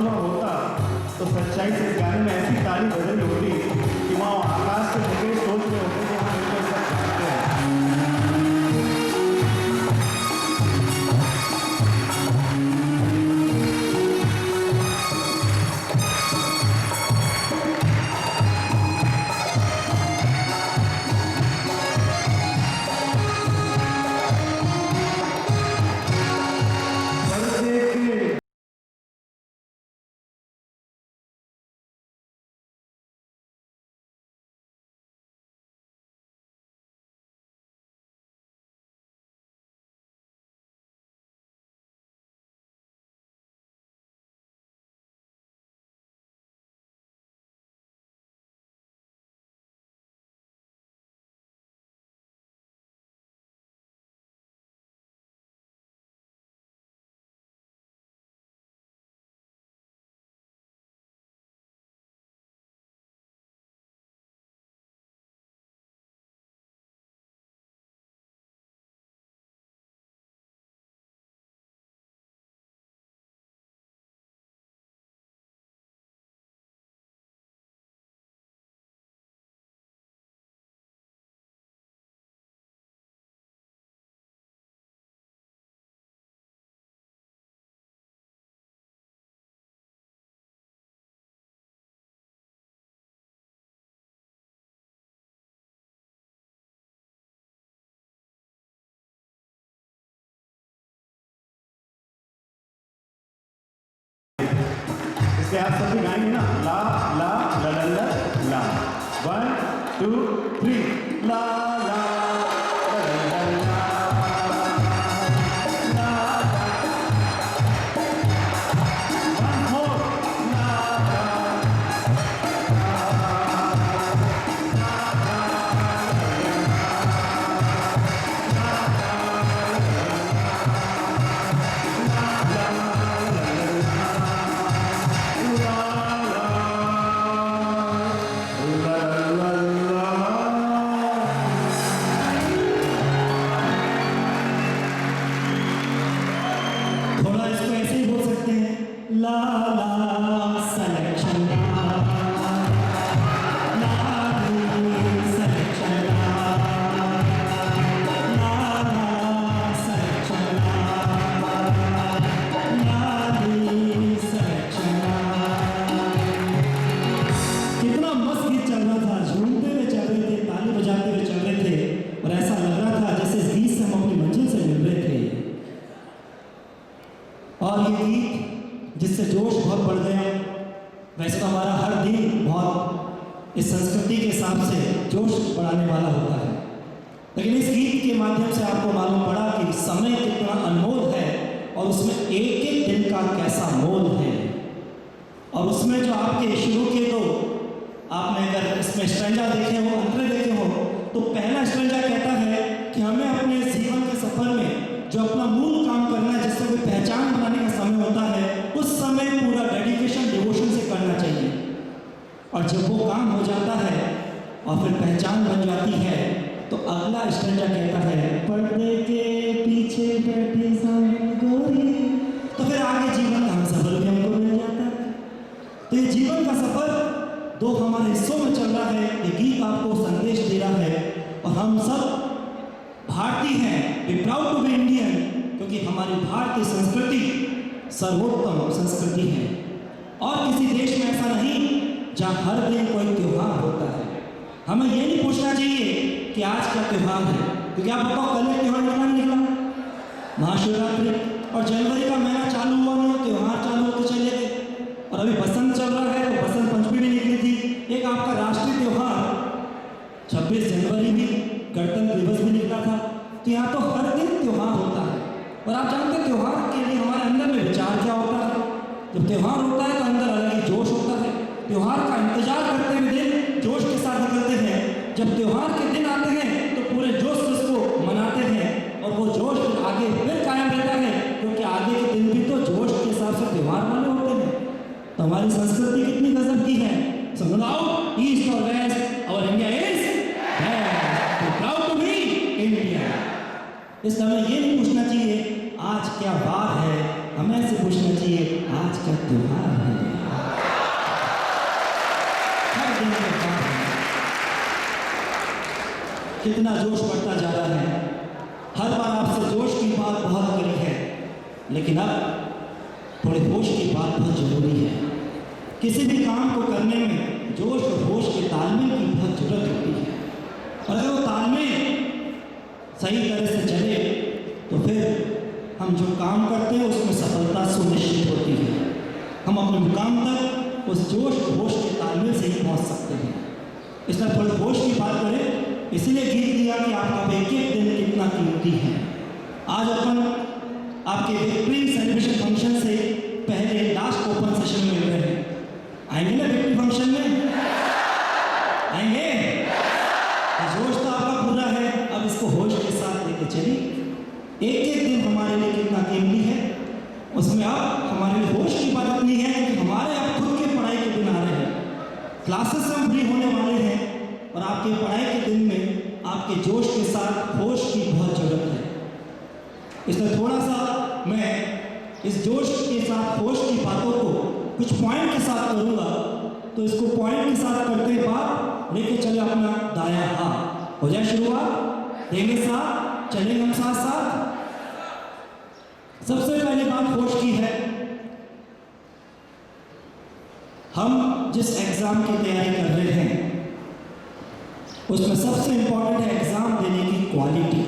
हुआ होता तो सच्चाई से इस गाने में ऐसी ताली बदल होती कि वहाँ आकाश से मुकेश सोच रहे होते कि हम बिल्कुल सब जानते हैं। इसलिए आप सभी गाएंगे ना, ला ला ला ला ला ला, 1 2 3 ला ला ला ला ला ला, one more, ला ला थोड़ा इसको ऐसे ही बोल सकते हैं, ला ला सिलेक्शन ला सिलेक्शन कितना मस्त गीत चल रहा था, झूमते हुए चल रहे थे, ताली बजाते हुए चल रहे थे और ऐसा लग रहा था जैसे इस गीत से हम अपनी मंजिल से मिल रहे थे। और ये गीत जिससे जोश बहुत बढ़ गया। वैसे तो हमारा हर दिन बहुत इस संस्कृति के हिसाब से जोश बढ़ाने वाला होता है, लेकिन इस गीत के माध्यम से आपको मालूम पड़ा कि समय कितना अनमोल है और उसमें एक एक दिन का कैसा मोल है। और उसमें जो आपके शुरू के दो, आपने अगर इसमें स्ट्रेंजा देखे हो, अंतरे देखे हो, तो पहला स्ट्रेंजा कहता है कि हमें अपने जीवन के सफर में जो अपना मूल काम करना है, जिससे कोई पहचान बनाने का समय होता है, उस समय पूरा डेडिकेशन डिवोशन से करना चाहिए। और जब वो काम हो जाता है और फिर पहचान बन जाती है, तो अगला स्ट्रेंजा कहता है पर्दे के पीछे बैठी सामने गोरी, तो फिर आगे जीवन का सफर भी हमको मिल जाता है। तो ये जीवन का सफर दो हमारे हिस्सों में चल रहा है। ये गीत आपको संदेश दे रहा है और हम सब भारतीय हैं, we proud to be Indian, क्योंकि हमारी भारतीय संस्कृति सर्वोत्तम संस्कृति है। और किसी देश में ऐसा नहीं जहाँ हर दिन कोई त्यौहार होता है। हमें ये नहीं पूछना चाहिए कि आज क्या त्यौहार है, क्योंकि आप बताओ कल एक त्यौहार निकला नहीं निकला, महाशिवरात्रि, और जनवरी का महीना चालू हुआ नहीं, त्यौहार चालू होते चले गए। और अभी बसंत चल रहा है तो बसंत पंचमी भी निकली थी। एक आपका राष्ट्रीय त्यौहार 26 जनवरी भी गणतंत्र दिवस भी निकला था। तो यहाँ तो हर दिन त्यौहार होता है। और आप जानते हैं त्यौहार के लिए हमारे अंदर में विचार क्या होता है। जब त्यौहार होता है तो अंदर अलग ही जोश होता है। त्यौहार का इंतजार करते हुए दिन जोश के साथ निकलते हैं। जब त्यौहार के दिन आते हैं तो पूरे जोश से उसको मनाते हैं और वो जोश आगे फिर कायम रहता है, क्योंकि आगे के दिन भी तो जोश के हिसाब से त्यौहार वाले होते हैं। तो हमारी संस्कृति कितनी गजब की है। समझाओ ईस्ट और वेस्ट और India is proud to be India. इस समय ये नहीं पूछना चाहिए आज क्या वार है हमें से पूछना चाहिए आज का त्योहार है, हर दिन का काम है। कितना जोश बढ़ता जा रहा है। हर बार आपसे जोश की बात बहुत करी है, लेकिन अब थोड़े होश की बात बहुत जरूरी है। किसी भी काम को करने में जोश और होश के तालमेल की बहुत जरूरत होती है, और अगर वो तालमेल सही तरह से चले तो फिर हम जो काम करते हैं उसमें सफलता सुनिश्चित होती है। हम अपने मुकाम तक उस जोश और होश के तालमेल से ही पहुंच सकते हैं। इसलिए थोड़ी होश की बात करें, इसीलिए गीत दिया कि आपका एक एक दिन कितना कीमती है। आज अपन आपके विक्ट्री सेलिब्रेशन फंक्शन से पहले लास्ट ओपन सेशन में मिल रहे हैं। आएंगे ना विक्ट्री फंक्शन में? आएंगे? जोश तो आपका पूरा है, अब इसको होश के साथ लेके चलिए। एक एक दिन हमारे लिए कितना कीमती है, उसमें अब हमारे लिए होश की बात इतनी है कि हमारे अब खुद के पढ़ाई के दिन आ रहे हैं, क्लासेस से हम फ्री होने वाले हैं, और आपके पढ़ाई के दिन में आपके जोश के साथ होश की बहुत ज़रूरत है। इसलिए थोड़ा सा मैं इस जोश के साथ होश की बातों को कुछ पॉइंट के साथ करूँगा, तो इसको पॉइंट के साथ करते बाद लेके चले अपना दाया हाथ। हो जाए शुरुआत, देंगे साथ, चलेंगे हम साथ साथ। सबसे पहली बात होश की है, हम जिस एग्जाम की तैयारी कर रहे हैं उसमें सबसे इंपॉर्टेंट है एग्जाम देने की क्वालिटी,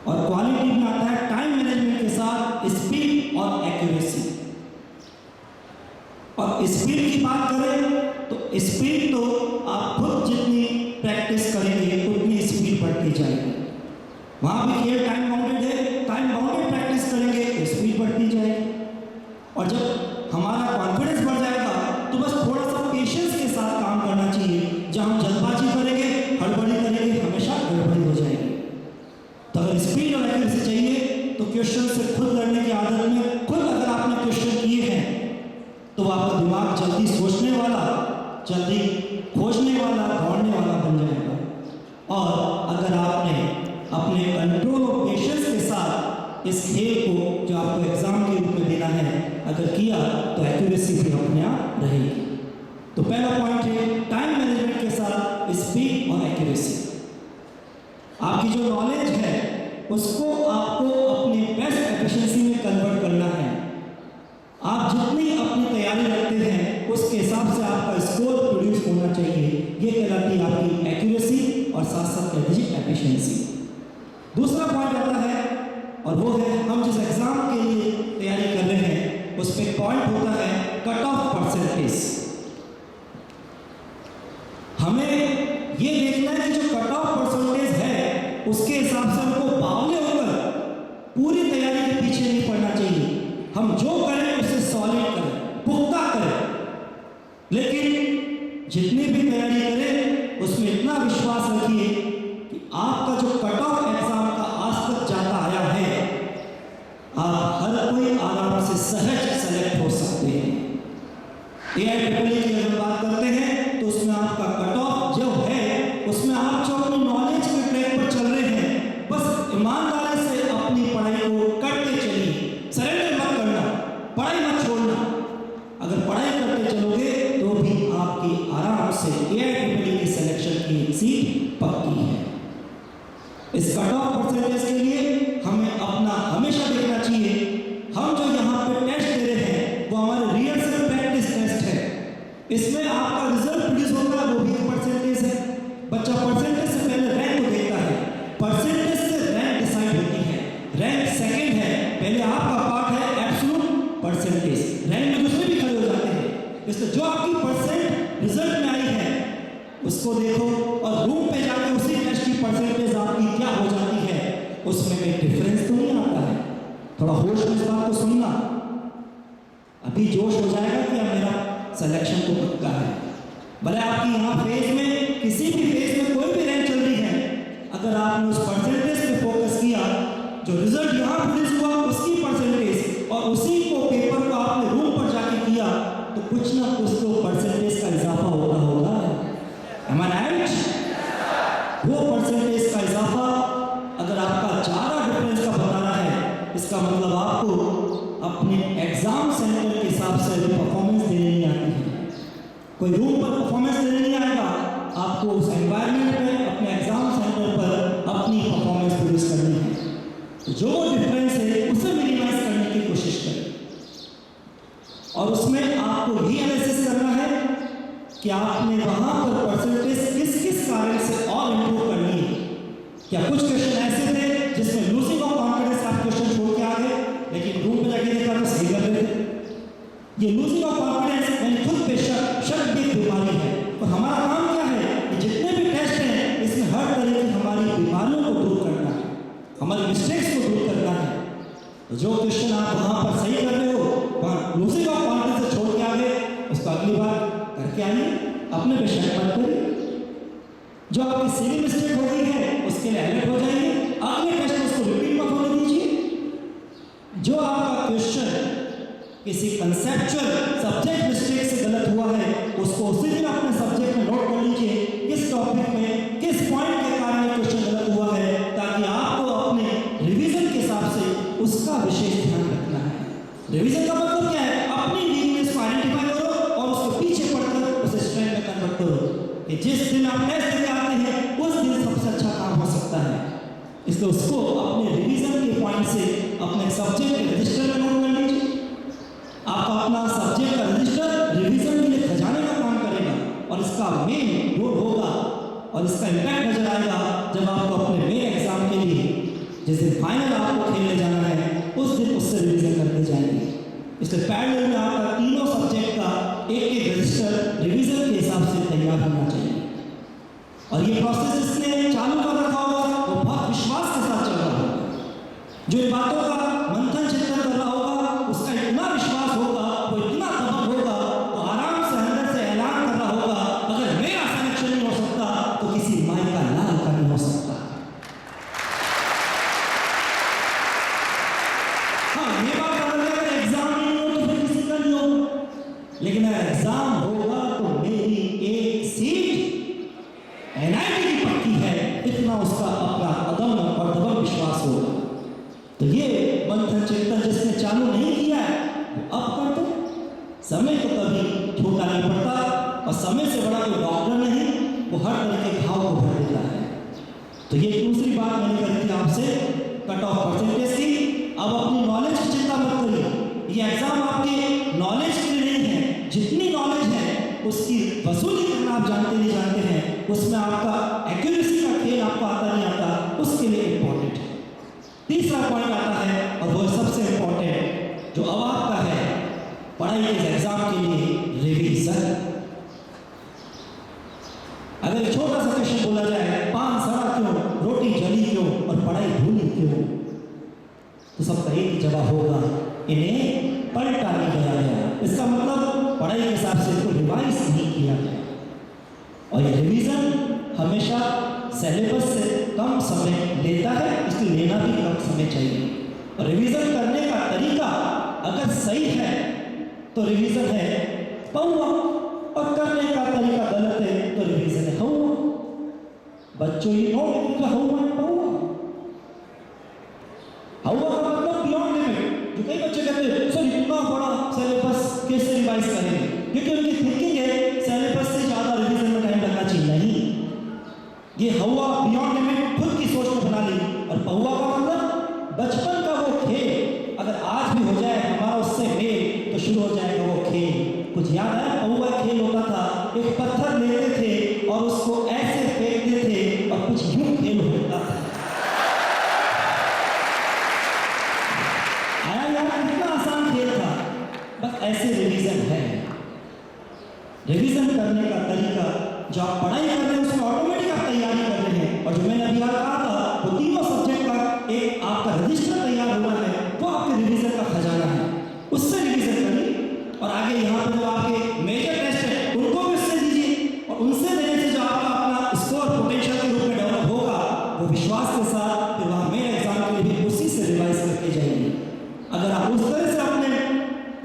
और क्वालिटी में आता है टाइम मैनेजमेंट के साथ स्पीड और एक्यूरेसी। और स्पीड की बात करें तो स्पीड तो आप खुद जितनी प्रैक्टिस करेंगे उतनी स्पीड बढ़ती जाएगी। वहाँ भी खेल टाइम बाउंडेड है, टाइम बाउंडेड प्रैक्टिस करेंगे तो स्पीड बढ़ती जाएगी। और जब हमारा कॉन्फिडेंस बढ़ जाएगा तो बस थोड़ा सा पेशेंस के साथ काम करना चाहिए। जब हम जल्दबाजी करेंगे, हड़बड़ी करेंगे, हमेशा गड़बड़ी हो जाएगी। तो अगर स्पीड और एक्यूरेसी चाहिए तो क्वेश्चन से खुद लड़ने की आदत में खुद अगर आपने क्वेश्चन किए हैं तो आपका दिमाग जल्दी सोचने वाला, जल्दी खोजने वाला, दौड़ने वाला बन जाएगा। और अगर आपने अपने कंट्रोल और पेशेंस के साथ इस खेल को जो आपको एग्जाम के रूप में देना है अगर किया तो एक्यूरेसी भी अपने आप रहेगी। तो पहला पॉइंट है टाइम मैनेजमेंट के साथ स्पीड और एक्यूरेसी। आपकी जो नॉलेज है उसको आपको अपनी बेस्ट एफिशिएंसी में कन्वर्ट करना है। आप जितनी अपनी तैयारी रखते हैं उसके हिसाब से आपका स्कोर प्रोड्यूस होना चाहिए। ये कहलाती है आपकी एक्यूरेसी और साथ साथ कहते हैं एफिशिएंसी। दूसरा पॉइंट आता है और वो है हम जिस एग्जाम के लिए तैयारी कर रहे हैं उस पर पॉइंट होता है कट ऑफ परसेंटेज। हमें ये देखना है कि जो कट ऑफ परसेंटेज है उसके हिसाब से हमको बावले होकर पूरी तैयारी के पीछे नहीं पड़ना चाहिए। हम जो करें उसे सॉलिड करें, पुख्ता करें, लेकिन जितनी भी तैयारी करें उसमें इतना विश्वास रखिए कि आपका जो कट ऑफ एग्जाम का आज तक जाता आया है आप हर कोई आराम से सहज सेलेक्ट हो सकते हैं। AIEEE की अगर बात करते हैं तो उसमें आपका कट ऑफ जो है उसमें आप जो अपनी नॉलेज के ट्रैक पर चल रहे हैं बस ईमानदारी से अपनी पढ़ाई को करते चलिए, सरेंडर मत करना, पढ़ाई मत छोड़ना। अगर पढ़ाई करते चलोगे तो भी आपकी आराम से AIEEE की सिलेक्शन की सीट पक्की है। इस कट ऑफ परसेंटेज के लिए हमें अपना हमेशा देखना चाहिए हम जो यहाँ पे टेस्ट दे रहे हैं वो हमारे रियल से प्रैक्टिस टेस्ट है। इसमें आपका रिजल्ट प्रोड्यूस होता है वो भी एक परसेंटेज है। बच्चा परसेंटेज से पहले रैंक को देखता है, परसेंटेज से रैंक डिसाइड होती है। रैंक सेकंड है, पहले आपका पार्ट है एब्सोल्यूट परसेंटेज, रैंक में दूसरे भी खड़े हो जाते हैं। इसलिए जो आपकी परसेंट रिजल्ट में आई है उसको देखो और रूम पे जाकर उसी टेस्ट की परसेंटेज आपकी क्या हो जाती है उसमें एक डिफरेंस तो नहीं आता है। थोड़ा होश में इस बात को सुनना, अभी जोश हो जाएगा कि अब मेरा सिलेक्शन तो पक्का है। भले आपकी यहाँ फेज में किसी भी फेज में कोई भी रैंक चल रही है, अगर आपने उस परसेंटेज पे फोकस किया जो रिजल्ट यहाँ प्रोड्यूस हुआ उसकी परसेंटेज और उसी को पेपर को आपने रूम पर जाके किया तो कुछ ना कुछ तो परसेंटेज का इजाफा होता होगा। Am I right? वो परसेंटेज का इजाफा अगर आपका ज़्यादा डिफरेंस का बता रहा है इसका मतलब आपको अपने एग्जाम सेंटर के हिसाब से परफॉर्मेंस देने नहीं आती है। कोई रूम पर परफॉर्मेंस देने नहीं आएगा, आपको उस एनवायरनमेंट में अपने एग्जाम सेंटर पर अपनी परफॉर्मेंस प्रोड्यूस करनी है। तो जो डिफरेंस है उसे मिनिमाइज करने की कोशिश करें और उसमें आपको ये एनालिसिस करना है कि आपने वहां पर परसेंटेज किस किस कारण से और इम्प्रूव करनी है। क्या कुछ क्वेश्चन ऐसे थे जिसमें लूजिंग ऑफ कॉन्फिडेंस आप क्वेश्चन छोड़ के आ गए, लेकिन रूम में जाके देखा तो सही कर रहे थे। ये लूजिंग ऑफ कॉन्फिडेंस यानी खुद पे शक भी बीमारी है। और हमारा काम क्या है कि जितने भी टेस्ट हैं इसमें हर तरह की हमारी बीमारियों को दूर करना है, हमारी मिस्टेक्स को दूर करना है। तो जो क्वेश्चन आप वहां पर सही कर रहे हो, वहां लूजिंग ऑफ कॉन्फिडेंस से छोड़ के आ गए, उसको अगली बार करके आइए, अपने पे शक मत करिए। जो आपकी सिली मिस्टेक हो गई है उसके लिए अलर्ट हो जाइए, अगले टेस्ट में उसको रिपीट मत होने दीजिए। जो आपका क्वेश्चन किसी कंसेप्चुअल सब्जेक्ट मिस्टेक से गलत हुआ है उसको उसी दिन अपने सब्जेक्ट में नोट कर लीजिए, किस टॉपिक में किस पॉइंट के कारण ये क्वेश्चन गलत हुआ है, ताकि आपको अपने रिवीजन के हिसाब से उसका विशेष ध्यान रखना है। रिवीजन का मतलब क्या है? अपनी वीकनेस को आइडेंटिफाई करो और उसको पीछे पढ़कर उसे स्ट्रेंथ में कन्वर्ट करो कि जिस दिन आप टेस्ट देने आते हैं उस दिन सबसे अच्छा काम हो सकता है। इसलिए उसको अपने रिवीजन के पॉइंट से अपने सब्जेक्ट के रजिस्टर में नोट कर लीजिए। आपका अपना सब्जेक्ट का रजिस्टर रिवीजन के लिए खजाने का काम करेगा और इसका मेन रोल होगा और इसका इम्पैक्ट नजर आएगा जब आपको अपने मेन एग्जाम के लिए जिस दिन फाइनल आपको खेलने जाना है उस दिन उससे रिवीजन करते जाएंगे। इसलिए पैरेलल में आपका तीनों सब्जेक्ट का एक एक रजिस्टर रिवीजन के हिसाब से तैयार होना चाहिए। और ये प्रोसेस जिसने चालू कर रखा होगा वो बहुत विश्वास के साथ चल रहा होगा। जो इन बातों का मंथन चिंतन कर रहा होगा उसका इतना विश्वास होगा, वो इतना दबक होगा, वो आराम से अंदर से ऐलान कर रहा होगा, अगर मेरा सिलेक्शन नहीं हो सकता तो किसी माई का लाल का नहीं हो सकता। हाँ, ये बात बदल गया, अगर एग्जाम नहीं हो तो फिर किसी का नहीं होगा, लेकिन अगर एग्जाम होगा तो मेरी एक सीट NIT की पक्की है, इतना उसका अपना अदम और दबक विश्वास होगा। तो ये मंथन चिंतन जिसने चालू नहीं किया है वो अब कर दो। समय तो कभी छोटा नहीं पड़ता और समय से बड़ा कोई डॉक्टर नहीं, वो हर तरह के घाव को भर देता है। तो ये दूसरी बात मैंने करी थी आपसे कट ऑफ परसेंटेज की। अब अपनी नॉलेज की चिंता मत करिए, ये एग्जाम आपके नॉलेज के लिए नहीं है। जितनी नॉलेज है उसकी वसूली करना आप जानते नहीं जानते हैं, उसमें आपका एक्यूरेसी का खेल आपको आता नहीं आता, उसके लिए इंपॉर्टेंट है। तीसरा पॉइंट आता है और वो सबसे इंपॉर्टेंट जो अब आपका है पढ़ाई के एग्जाम के लिए रिवीजन। अगर एक छोटा सा क्वेश्चन बोला जाए पान सड़ा क्यों, रोटी जली क्यों और पढ़ाई भूली क्यों, तो सबका एक ही जवाब होगा, इन्हें पलटा नहीं गया है। इसका मतलब पढ़ाई के हिसाब से इसको रिवाइज नहीं किया गया। और ये रिवीजन हमेशा सिलेबस से कम समय लेता है, इसलिए लेना भी कम समय चाहिए। और रिवीजन करने का तरीका अगर सही है तो रिवीजन है पौवा, और करने का तरीका गलत है तो रिवीजन है हौवा। बच्चों ये नोट तो हौवा है पौवा। हौवा का मतलब बियॉन्ड लिमिट। जो कई बच्चे कहते हैं सर इतना बड़ा सिलेबस कैसे रिवाइज करेंगे, क्योंकि उनकी थिंकिंग है सिलेबस से ज़्यादा रिवीजन में टाइम लगना चाहिए। नहीं, ये हौवा बियॉन्ड लिमिट खुद की सोच में बना ली। और पौवा का मतलब बचपन का वो खेल, अगर आज भी हो जाए हमारा उससे मेल तो शुरू हो जाएगा वो खेल। कुछ याद है पौवा खेल होता था, एक पत्थर लेते थे और उसको ऐसे फेंकते थे और कुछ यूं खेल होता था। आया यार, कितना आसान खेल था। बस ऐसे रिवीजन है। रिवीजन करने का तरीका जो आप पढ़ाई कर रहे हैं उसमें ऑटोमेटिक आप तैयारी कर रहे हैं। और जो मैंने अभी कहा था वो तीनों सब्जेक्ट का एक आपका रजिस्टर तैयार हुआ है, वो आपके रिवीजन का खजाना है, उससे रिवीजन करिए। और आगे यहाँ पर जो आपके मेजर टेस्ट है उनको भी उससे दीजिए, और उनसे देने से जो आपका अपना स्कोर पोटेंशियल के रूप में डेवलप होगा वो विश्वास के साथ फिर वहाँ मेन एग्जाम के लिए भी उसी से रिवाइज करके जाएंगे। अगर आप उस तरह से अपने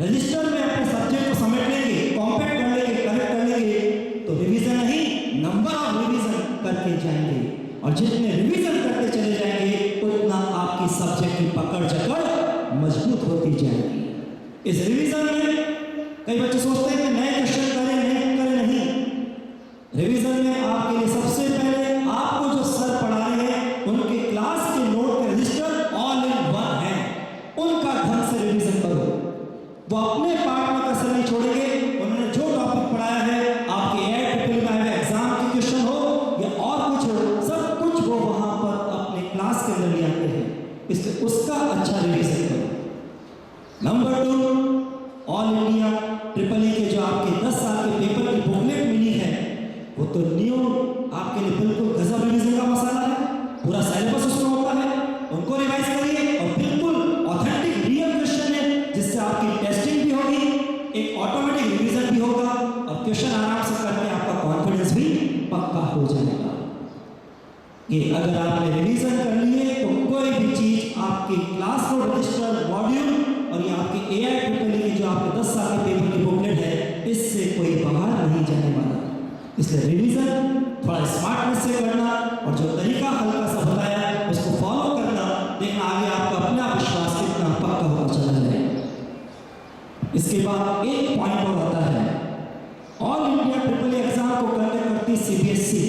रजिस्टर में अपने सब्जेक्ट को समेट लेंगे, कॉम्पैक्ट कर लेंगे, कलेक्ट कर लेंगे, तो रिवीजन नहीं नंबर ऑफ रिवीजन करके जाएंगे। और जितने रिवीजन करते चले जाएंगे उतना आपकी सब्जेक्ट की पकड़ जकड़ मजबूत होती जाएगी। इस रिवीजन में कई बच्चे सोचते हैं कि नए क्वेश्चन करें नहीं। रिवीजन में आपके लिए सबसे पहले आपको जो सर पढ़ा रहे हैं उनके क्लास के नोट के रजिस्टर ऑल इन वन है, उनका ढंग से रिवीजन करो। वो अपने पार्ट में कसर नहीं छोड़ेंगे। उन्होंने जो टॉपिक पढ़ाया है, आपके एग्जाम के क्वेश्चन हो या और कुछ हो, सब कुछ वो वहां पर अपने क्लास के अंदर ले आते हैं, इसलिए उसका अच्छा रिवीजन करो। Number 2, all India triple E के जो आपके 10 साल के पेपर की बुकलेट मिली है, वो तो न्यू आपके लिए बिल्कुल गजब रिवीजन का मसाला है। पूरा सिलेबस उसमें होता है, उनको रिवाइज करिए और बिल्कुल ऑथेंटिक रियल क्वेश्चन है, जिससे आपकी टेस्टिंग भी होगी, एक ऑटोमेटिक रिवीजन भी होगा और क्वेश्चन आराम से करके आपका कॉन्फिडेंस भी पक्का हो जाएगा। ये अगर आपने रिवीजन कर लिए तो कोई भी चीज आपके क्लास को रजिस्टर मॉड्यूल और ये आपके AI ट्रिपल ई की जो आपके 10 साल के पेपर की बुकलेट है, इससे कोई बाहर नहीं जाने वाला। इसलिए रिवीजन थोड़ा स्मार्टनेस से करना और जो तरीका हल्का सा बताया उसको फॉलो करना, देखना आगे आपका अपना विश्वास कितना पक्का होता चला जाए। इसके बाद एक पॉइंट और आता है, all India triple E exam को कंडक्ट करती CBSE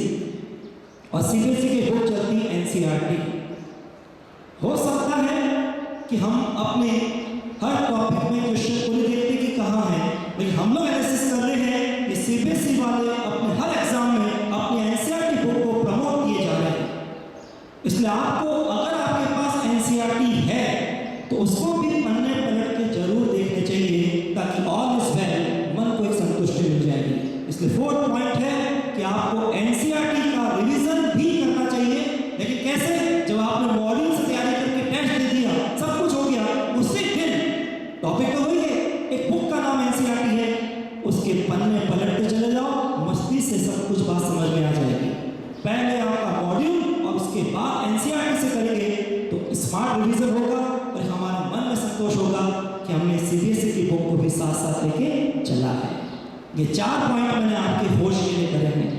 और CBSE की बुक चलती NCERT। हो सकता है कि हम अपने हर टॉपिक में क्वेश्चन को नहीं देखते कि कहाँ है, लेकिन हम लोग एनालिसिस कर रहे हैं कि CBSE वाले अपने हर एग्जाम में अपनी NCERT बुक को प्रमोट किए जा रहे हैं। इसलिए आपको अगर आपके पास NCERT है तो उसको भी पन्ने पलट के जरूर देखने चाहिए, ताकि ऑल इज वेल, मन को एक संतुष्टि मिल जाएगी। इसलिए 4th पॉइंट है कि आपको NCERT का रिवीजन भी करना चाहिए, लेकिन कैसे? जब आपने मॉड्यूल से तैयारी करके टेस्ट दे दिया, सब कुछ हो गया, उसी दिन टॉपिक तो वही है, एक बुक का नाम NCERT है, उसके पन्ने पलटते चले जाओ, मस्ती से सब कुछ बात समझ में आ जाएगी। पहले आपका मॉड्यूल और उसके बाद NCERT से करेंगे तो स्मार्ट रिवीजन होगा और हमारे मन में संतोष होगा कि हमने CBSE की बुक को भी साथ साथ लेके चला है। ये 4 पॉइंट मैंने आपके होश के लिए करे हैं।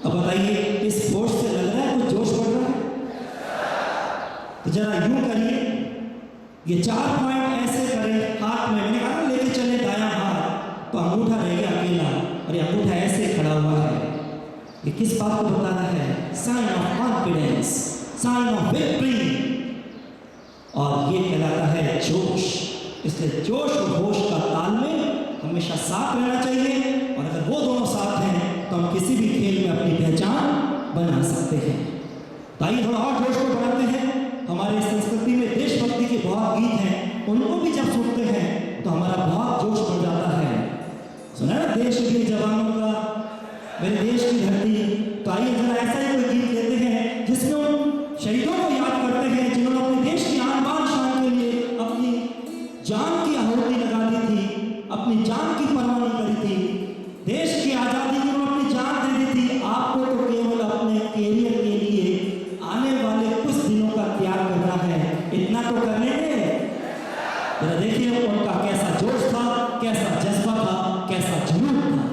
अब बताइए, इस होश से लग रहा है कुछ जोश बढ़ रहा है? तो जरा यूं करिए, ये 4 पॉइंट ऐसे करें, हाथ में मैंने कहा लेके चले दायां हाथ, तो अंगूठा रह गया अकेला और ये अंगूठा ऐसे खड़ा हुआ है। ये किस बात को बता रहा है? Sign of confidence, sign of victory, और ये कहलाता है जोश। इसलिए जोश और होश का तालमेल हमेशा साथ रहना चाहिए, और अगर वो दोनों साथ हैं तो हम किसी भी खेल में अपनी पहचान बना सकते हैं। तो आइए थोड़ा और जोश को बढ़ाते हैं। हमारी संस्कृति में देशभक्ति के बहुत गीत हैं, उनको भी जब सुनते हैं तो हमारा बहुत जोश बढ़ जाता है। सुना ना, देश के जवानों का, मेरे देश की धरती। तो आइए जरा ऐसा ही कोई गीत लेते हैं जिसमें उन शहीदों को याद करते हैं जिन्होंने अपने देश की आन बान शान के लिए अपनी जान की आहुति लगा दी थी, अपनी जान की परवाह नहीं करी थी। देश की आज़ादी के लिए अपनी जान दे दी थी। आपको तो केवल अपने कैरियर के लिए आने वाले कुछ दिनों का त्याग करना है, इतना तो कर लेंगे। जरा देखिए उनका कैसा जोश था, कैसा जज्बा था, कैसा जुनून था।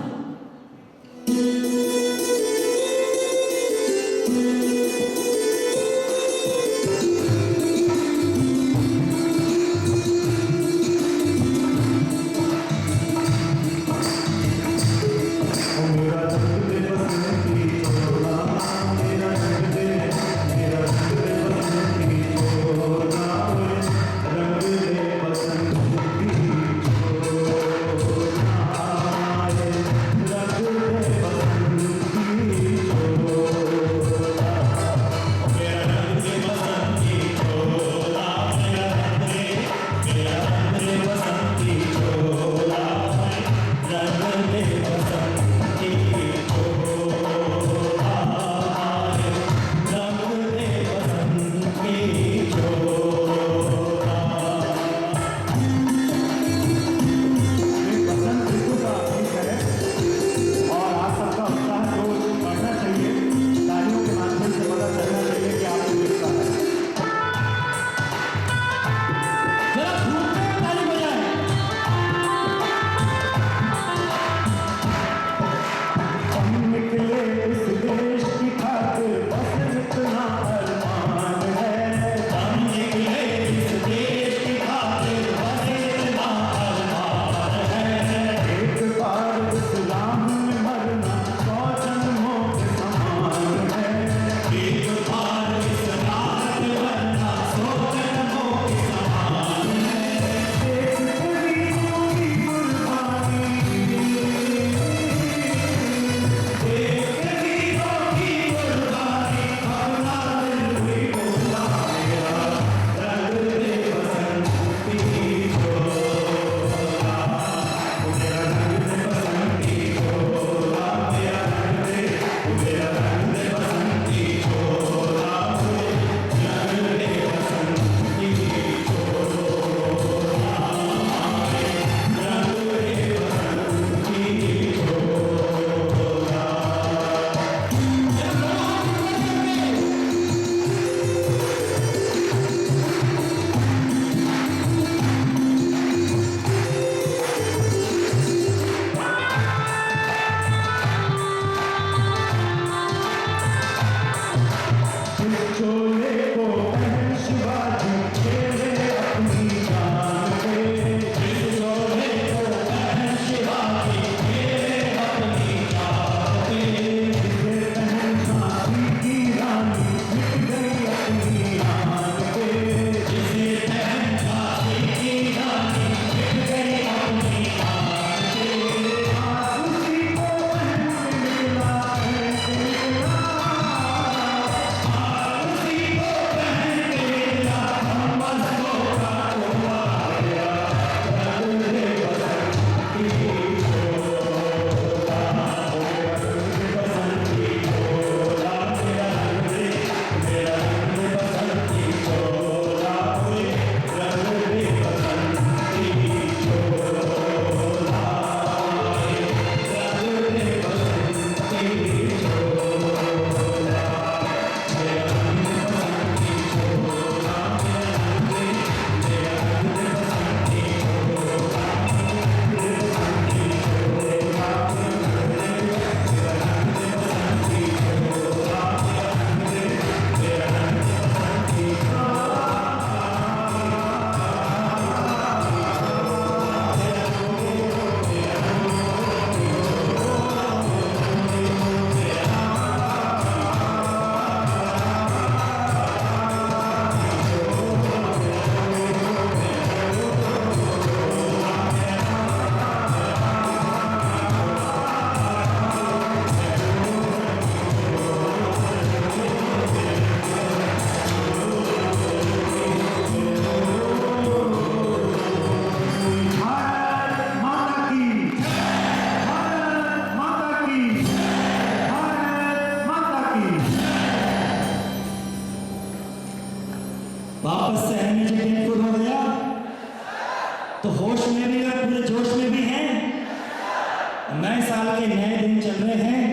के नए दिन चल रहे हैं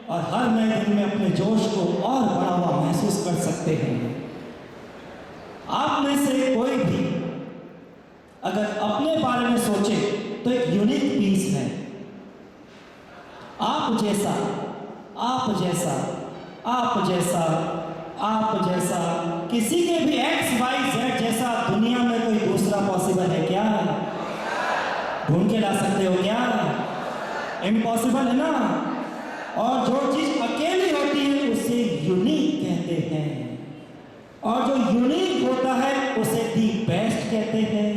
और हर नए दिन में अपने जोश को और बढ़ा हुआ महसूस कर सकते हैं। आप में से कोई भी अगर अपने बारे में सोचे तो एक यूनिक पीस है। आप जैसा आप जैसा आप जैसा आप जैसा किसी के भी XYZ जैसा दुनिया में कोई दूसरा पॉसिबल है क्या? ढूंढ के ला सकते हो क्या? इम्पॉसिबल है ना। और जो चीज अकेली होती है उसे यूनिक कहते हैं, और जो यूनिक होता है उसे दी बेस्ट कहते हैं।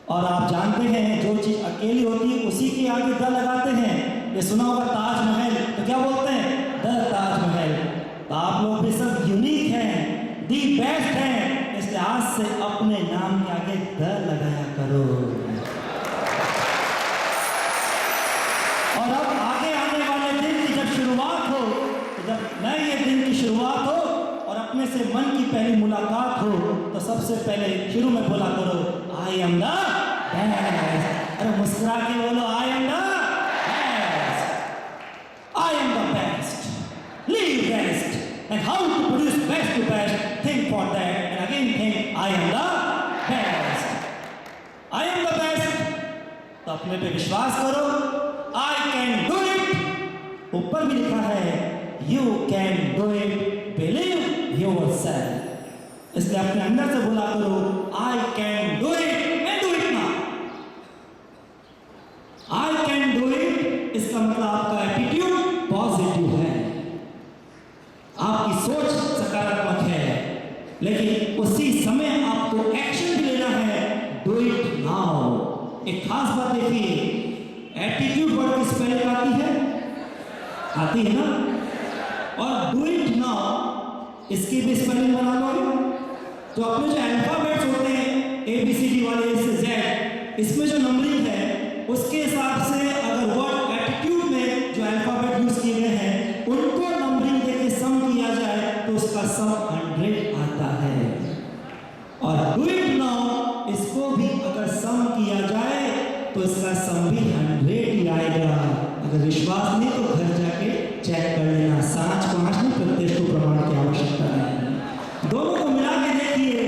और आप जानते हैं जो चीज अकेली होती है उसी के आगे द लगाते हैं। ये सुना होगा ताजमहल, तो क्या बोलते हैं? द ताजमहल। तो आप लोग भी सब यूनिक हैं, दी बेस्ट हैं, इसलिए आज से अपने नाम के आगे द लगाया करो। और अब आगे आने वाले दिन की जब शुरुआत हो, तो जब नए दिन की शुरुआत हो और अपने से मन की पहली मुलाकात हो, तो सबसे पहले शुरू में बोला करो आई एम द बेस्ट। अरे मुस्कुरा के बोलो I am the best, I am the best, leave best and how to produce best to best, think for that and again think I am the best, I am the best। तो अपने पे विश्वास करो, I can do it। ऊपर भी लिखा है you can do it, believe yourself। इसलिए अपने अंदर से बोला करो I can do it and do it now। I can do it इसका मतलब आपका एटीट्यूड पॉजिटिव है, आपकी सोच सकारात्मक है, लेकिन उसी समय आपको एक्शन भी लेना है। Do it now. एक खास बात देखिए, एटीट्यूड वर्ड किस पहले आती है? आती है ना। और डू इट नाउ इसकी भी स्पेलिंग बना लो। तो अपने जो अल्फाबेट्स होते हैं ABCD वाले से Z, इसमें जो नंबरिंग है उसके हिसाब से अगर वर्ड एटीट्यूड में जो अल्फाबेट यूज किए गए हैं उनको नंबरिंग देके सम किया जाए तो उसका सम 100 आता है। और डू इट नाउ इसको भी अगर सम किया जाए तो इसका सम भी 100 ही आएगा। अगर विश्वास नहीं तो घर जाके चेक कर लेना, सांच पांच में प्रत्यक्ष प्रमाण की आवश्यकता नहीं। दोनों को मिला के देखिए,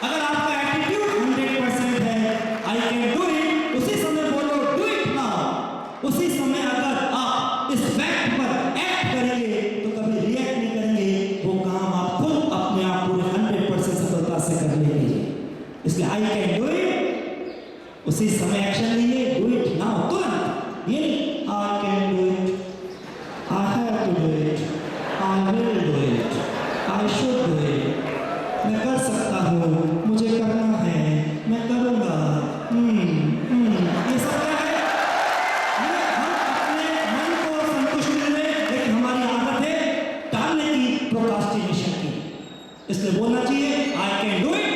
अगर आपका एटीट्यूड 100% है आई कैन डू इट, उसी समय बोलो डू इट नाउ। उसी समय अगर आप इस फैक्ट पर एक्ट करेंगे तो कभी रिएक्ट नहीं करेंगे, वो काम आप खुद अपने आप पूरे 100% सफलता से कर लेंगे। इसलिए आई कैन डू इट, उसी समय एक्शन लीजिए, डू इट नाउ तुरंत। ये I can do it, I have to do it, I will do it, I should do it, मैं कर सकता हूँ, मुझे करना है, मैं करूँगा। ये सब क्या है? ये हम अपने मन को संतुष्टि देने, लेकिन हमारी आदत है टालने की, प्रोक्रास्टिनेशन की। इसलिए बोलना चाहिए आई कैन डू इट,